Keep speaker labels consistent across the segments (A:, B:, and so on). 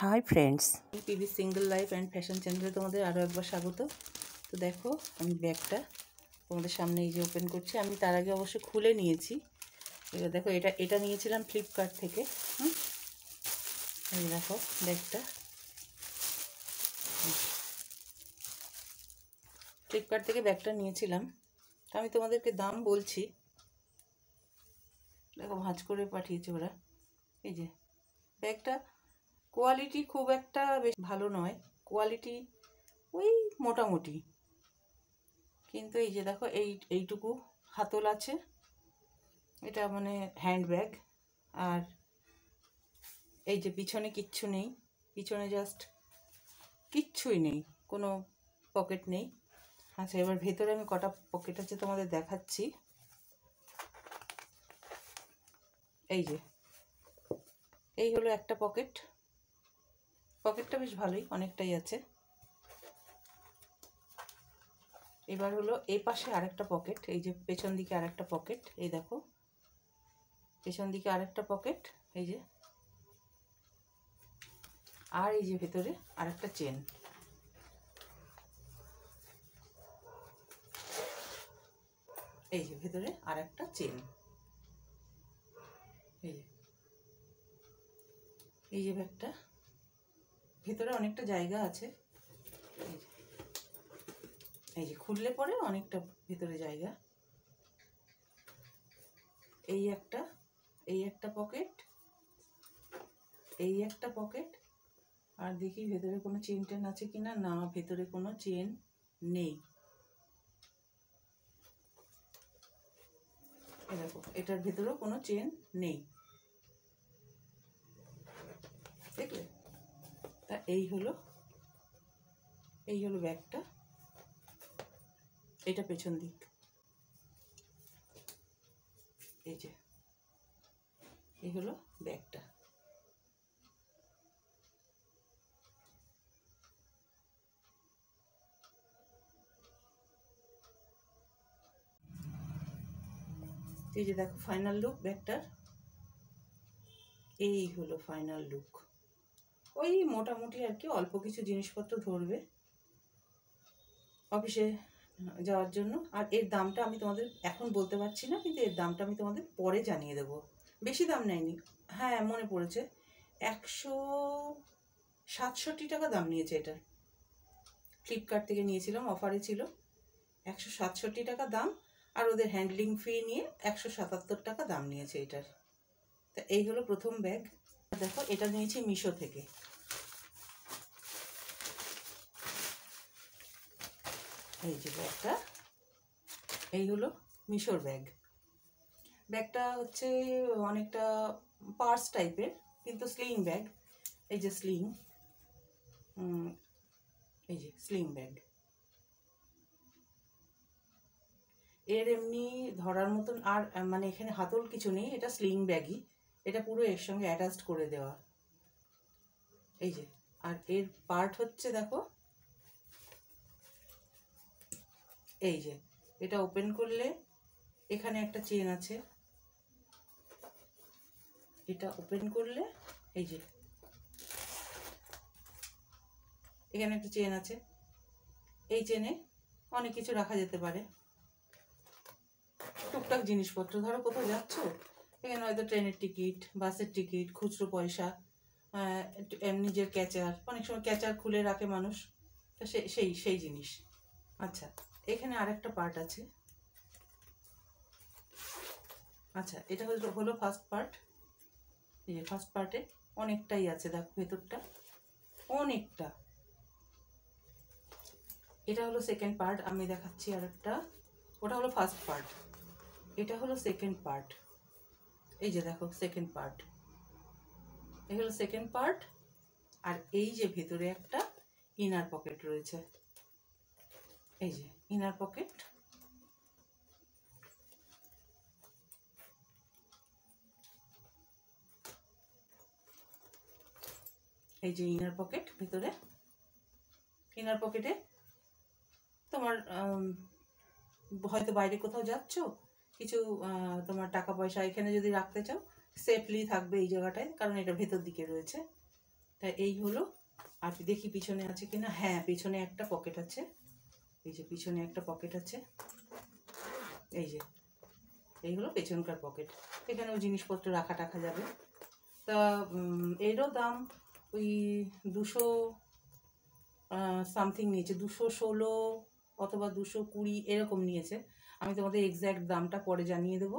A: Hi friends,
B: PV single life and fashion চ্যানেলে তোমাদের আরও একবার স্বাগত। তো দেখো, আমি ব্যাগটা তোমাদের সামনে এই যে ওপেন করছি। আমি তার আগে অবশ্য খুলে নিয়েছি। এবার দেখো, এটা নিয়েছিলাম ফ্লিপকার্ট থেকে। এই দেখো ব্যাগটা, ফ্লিপকার্ট থেকে ব্যাগটা নিয়েছিলাম। আমি তোমাদেরকে দাম বলছি। দেখো, ভাঁজ করে পাঠিয়েছে ওরা। এই যে ব্যাগটা কোয়ালিটি খুব একটা বেশ ভালো নয়, কোয়ালিটি ওই মোটামুটি। কিন্তু এই যে দেখো, এইটুকু হাতল আছে, এটা মানে হ্যান্ডব্যাগ। আর এই যে পিছনে কিচ্ছু নেই, পিছনে জাস্ট কিচ্ছুই নেই, কোনো পকেট নেই। আচ্ছা, এবার ভেতরে আমি কটা পকেট আছে তোমাদের দেখাচ্ছি। এই যে এই হলো একটা পকেট, পকেটটা বেশ ভালোই, অনেকটাই আছে। এবার হলো এই পাশে আরেকটা পকেট, এই যে পেছন দিকে আরেকটা পকেট, এই দেখো পেছন দিকে আরেকটা পকেট, এই যে। আর এই যে ভেতরে আরেকটা চেন, এই যে ভেতরে আরেকটা চেন। এই যে ব্যাগটা ভেতরে অনেকটা জায়গা আছে। এই যে খুললে পরে অনেকটা ভেতরে জায়গা। এই একটা পকেট, এই একটা পকেট। আর দেখি ভেতরে কোনো চেন টেন আছে কিনা। না, ভেতরে কোনো চেন নেই। দেখো, এটার ভেতরেও কোনো চেন নেই, দেখলে? তা এই হলো ব্যাগটা। এটা পেছন দিক, এই যে এই হলো ব্যাগটা। এই যে দেখো ফাইনাল লুক ব্যাগটার, এই হলো ফাইনাল লুক। ওই মোটামুটি আর কি, অল্প কিছু জিনিসপত্র ধরবে অফিসে যাওয়ার জন্য। আর এর দামটা আমি তোমাদের এখন বলতে পারছি না, কিন্তু এর দামটা আমি তোমাদের পরে জানিয়ে দেবো। বেশি দাম নেয়নি, হ্যাঁ মনে পড়েছে, 167 টাকা দাম নিয়েছে এটা। ফ্লিপকার্ট থেকে নিয়েছিলাম, অফারে ছিল। 167 টাকা দাম, আর ওদের হ্যান্ডলিং ফি নিয়ে 177 টাকা দাম নিয়েছে এটার। তা এই হলো প্রথম ব্যাগ। দেখো, এটা নিয়েছি মিশো থেকে। এই যে ব্যাগটা, এই হলো মিশোর ব্যাগ। ব্যাগটা হচ্ছে অনেকটা পার্স টাইপের, কিন্তু স্লিং ব্যাগ। এই যে স্লিং, এই যে স্লিং ব্যাগ। এর এমনি ধরার মতন আর মানে এখানে হাতল কিছু নেই, এটা স্লিং ব্যাগই। এটা পুরো এর সঙ্গে অ্যাটাচড করে দেওয়া, এই যে। আর এর পার্ট হচ্ছে দেখো, এই যে এটা ওপেন করলে এখানে একটা চেন আছে। এটা ওপেন করলে এই যে এখানে একটা চেন আছে। এই চেনে অনেক কিছু রাখা যেতে পারে, টুকটাক জিনিসপত্র। ধরো কোথাও যাচ্ছ, এখানে হয়তো ট্রেনের টিকিট, বাসের টিকিট, খুচরো পয়সা, নিজের ক্যাচার, অনেক সময় ক্যাচার খুলে রাখে মানুষ, তা সেই জিনিস। আচ্ছা, এখানে আরেকটা পার্ট আছে। আচ্ছা, এটা হলো ফার্স্ট পার্ট। এই যে ফার্স্ট পার্টে অনেকটাই আছে, দেখো ভেতরটা অনেকটা। এটা হলো সেকেন্ড পার্ট, আমি দেখাচ্ছি আরেকটা। ওটা হলো ফার্স্ট পার্ট, এটা হলো সেকেন্ড পার্ট। এই যে দেখো সেকেন্ড পার্ট, এই হলো সেকেন্ড পার্ট। আর এই যে ভেতরে একটা ইনার পকেট রয়েছে, এই যে ইনার পকেট। এই যে ইনার পকেট, ভেতরে ইনার পকেটে তোমার হয়তো বাইরে কোথাও যাচ্ছ, কিছু তোমার টাকা পয়সা এখানে যদি রাখতে চাও, সেফলি থাকবে এই জায়গাটায়, কারণ এটা ভেতর দিকে রয়েছে। তা এই হলো। আর দেখি পিছনে আছে কিনা। হ্যাঁ, পিছনে একটা পকেট আছে। এই যে পিছনে একটা পকেট আছে, এই যে এই হলো পেছনকার পকেট। এখানেও জিনিসপত্র রাখা টাখা যাবে। তা এরও দাম ওই 200 সামথিং নিয়েছে, 216 অথবা 220 এরকম নিয়েছে। আমি তোমাদের এক্স্যাক্ট দামটা পরে জানিয়ে দেবো।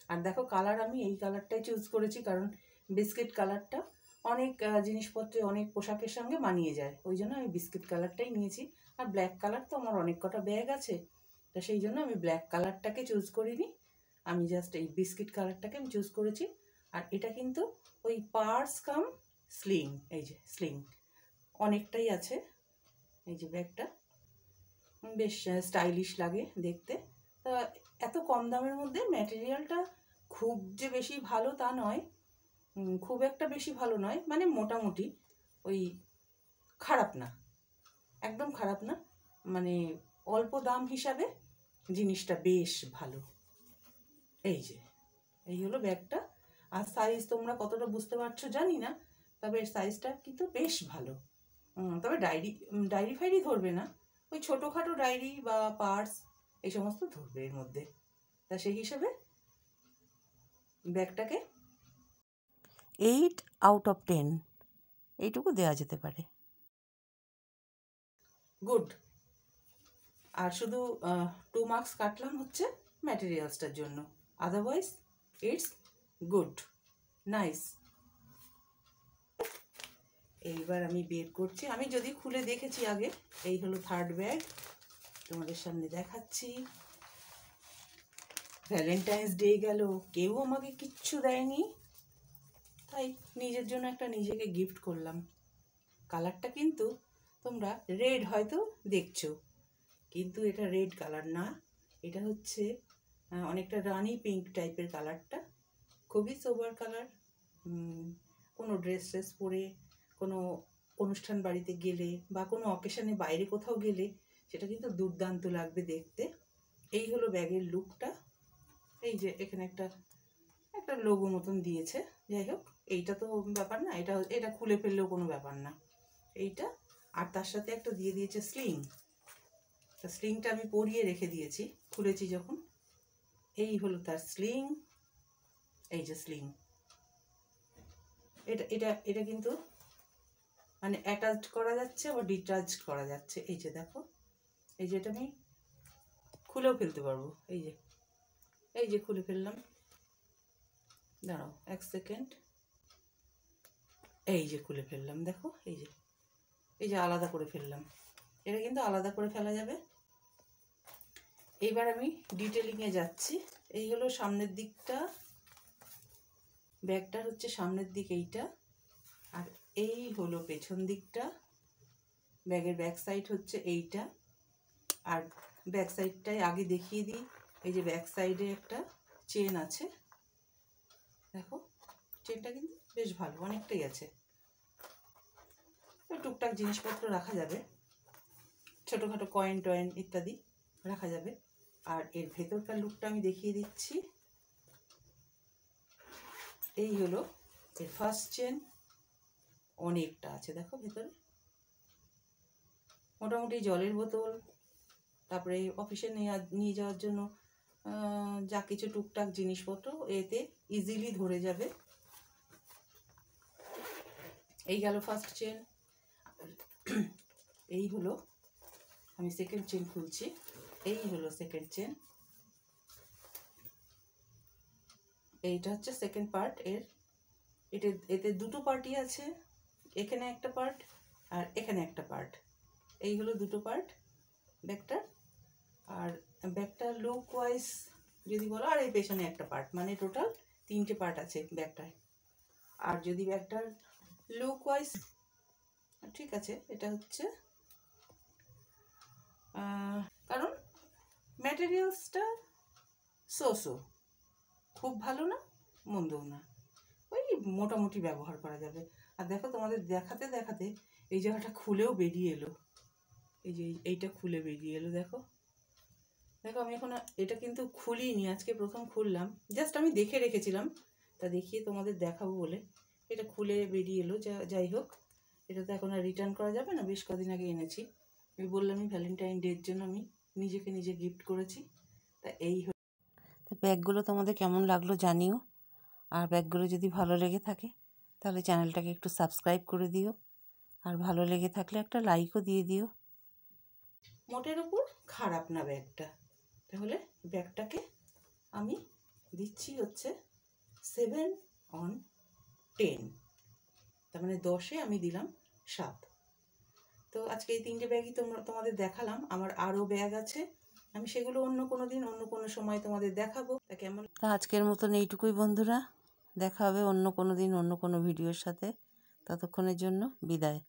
B: আর দেখো কালার, আমি এই কালারটাই চুজ করেছি কারণ বিস্কিট কালারটা অনেক জিনিসপত্রে অনেক পোশাকের সঙ্গে মানিয়ে যায়, ওই জন্য আমি বিস্কিট কালারটাই নিয়েছি। আর ব্ল্যাক কালার তো আমার অনেক কটা ব্যাগ আছে, তা সেই জন্য আমি ব্ল্যাক কালারটাকে চুজ করিনি, আমি জাস্ট এই বিস্কিট কালারটাকে আমি চুজ করেছি। আর এটা কিন্তু ওই পার্স কাম স্লিং, এই যে স্লিং অনেকটাই আছে। এই যে ব্যাগটা বেশ স্টাইলিশ লাগে দেখতে। তা এত কম দামের মধ্যে ম্যাটেরিয়ালটা খুব যে বেশি ভালো তা নয়, খুব একটা বেশি ভালো নয়, মানে মোটামুটি ওই খারাপ না, একদম খারাপ না, মানে অল্প দাম হিসাবে জিনিসটা বেশ ভালো। এই যে এই হলো ব্যাগটা। আর সাইজ তোমরা কতটা বুঝতে পারছো জানি না, তবে এর সাইজটা কিন্তু বেশ ভালো। তবে ডায়েরি ফাইরি ধরবে না, ওই ছোটোখাটো ডায়েরি বা পার্স এই সমস্ত ধরবে এর মধ্যে। তা সেই হিসেবে ব্যাগটাকে 8/10 এইটুকু দেওয়া যেতে পারে। গুড। আর শুধু 2 মার্কস কাটলাম হচ্ছে ম্যাটেরিয়ালসটার জন্য, আদারওয়াইজ ইটস গুড, নাইস। এইবার আমি বের করছি, আমি যদি খুলে দেখেছি আগে। এই হলো থার্ড ব্যাগ, তোমাদের সামনে দেখাচ্ছি। ভ্যালেন্টাইন্স ডে গেল, কেউ আমাকে কিচ্ছু দেয়নি, তাই নিজের জন্য একটা নিজেকে গিফট করলাম। কালারটা কিন্তু তোমরা রেড হয়তো দেখছো, কিন্তু এটা রেড কালার না, এটা হচ্ছে অনেকটা রানি পিঙ্ক টাইপের কালারটা, খুবই সোবার কালার। কোনো ড্রেস পরে কোনো অনুষ্ঠান বাড়িতে গেলে বা কোনো অকেশনে বাইরে কোথাও গেলে সেটা কিন্তু দুর্দান্ত লাগবে দেখতে। এই হলো ব্যাগের লুকটা। এই যে এখানে একটা লোগো মতন দিয়েছে, যাই হোক এইটা তো ব্যাপার না, এটা খুলে ফেললেও কোনো ব্যাপার না এইটা। আর তার সাথে একটা দিয়ে দিয়েছে স্লিং, তা স্লিংটা আমি পরিয়ে রেখে দিয়েছি খুলেছি যখন। এই হলো তার স্লিং, এই যে স্লিং। এটা এটা এটা কিন্তু মানে অ্যাটাচড করা যাচ্ছে আবার ডিটাচড করা যাচ্ছে। এই যে দেখো, এই যে এটা আমি খুলেও ফেলতে পারবো। এই যে খুলে ফেললাম, দাঁড়াও 1 সেকেন্ড। এই যে খুলে ফেললাম, দেখো এই যে আলাদা করে ফেললাম, এটা কিন্তু আলাদা করে ফেলা যাবে। এইবার আমি ডিটেলিংয়ে যাচ্ছি। এই হলো সামনের দিকটা, ব্যাগটার হচ্ছে সামনের দিক এইটা, আর এই হলো পেছন দিকটা। ব্যাগের ব্যাক সাইড হচ্ছে এইটা, আর ব্যাক সাইডটাই আগে দেখিয়ে দিই। এই যে ব্যাক সাইডে একটা চেন আছে, দেখো চেনটা কিন্তু বেশ ভালো, অনেকটাই আছে। টুকটাক জিনিসপত্র রাখা যাবে, ছোটোখাটো কয়েন টয়েন ইত্যাদি রাখা যাবে। আর এর ভেতরকার লুকটা আমি দেখিয়ে দিচ্ছি। এই হলো এর ফার্স্ট চেন, অনেকটা আছে দেখো ভেতরে, মোটামুটি জলের বোতল, তারপরে অফিসে নিয়ে যাওয়ার জন্য যা কিছু টুকটাক জিনিসপত্র এতে ইজিলি ধরে যাবে। এই গেল ফার্স্ট চেন। এই হলো, আমি সেকেন্ড চেন খুলছি। এই হলো সেকেন্ড চেন, এইটা হচ্ছে সেকেন্ড পার্ট এর। এতে দুটো পার্টই আছে, এখানে একটা পার্ট আর এখানে একটা পার্ট। এই হলো দুটো পার্ট ব্যাগটার। আর ব্যাগটার লুক ওয়াইজ যদি বলো, আর এই পেছনে একটা পার্ট, মানে টোটাল 3টে পার্ট আছে ব্যাগটায়। আর যদি ব্যাগটার লুক ওয়াইজ, ঠিক আছে, এটা হচ্ছে কারণ ম্যাটেরিয়ালসটা সো খুব ভালো না মন্দও না, ওই মোটামুটি ব্যবহার করা যাবে। আর দেখো তোমাদের দেখাতে দেখাতে এই জায়গাটা খুলেও বেরিয়ে এলো, এই যে এইটা খুলে বেরিয়ে এলো, দেখো আমি এখন এটা কিন্তু খুলিনি, আজকে প্রথম খুললাম, জাস্ট আমি দেখে রেখেছিলাম, তা দেখিয়ে তোমাদের দেখাবো বলে এটা খুলে বেরিয়ে এলো। যাই হোক, এটা তো এখন আর রিটার্ন করা যাবে না, বেশ কদিন আগে এনেছি। আমি বললামই ভ্যালেন্টাইন ডের জন্য আমি নিজেকে নিজে গিফট করেছি। তা এই তো ব্যাগগুলো তোমাদের কেমন লাগলো জানিও। আর ব্যাগগুলো যদি ভালো লেগে থাকে তাহলে চ্যানেলটাকে একটু সাবস্ক্রাইব করে দিও, আর ভালো লেগে থাকলে একটা লাইকও দিয়ে দিও। মোটের উপর খারাপ না ব্যাগটা। তাহলে ব্যাগটাকে আমি দিচ্ছি হচ্ছে 7/10, তার মানে 10-এ আমি দিলাম 7। তো আজকে এই 3টে ব্যাগই তোমাদের দেখালাম। আমার আরও ব্যাগ আছে, আমি সেগুলো অন্য কোনো দিন অন্য কোনো সময় তোমাদের দেখাবো। তা কেমন, তা আজকের মতন এইটুকুই বন্ধুরা, দেখা হবে অন্য কোনো দিন অন্য কোনো ভিডিওর সাথে। ততক্ষণের জন্য বিদায়।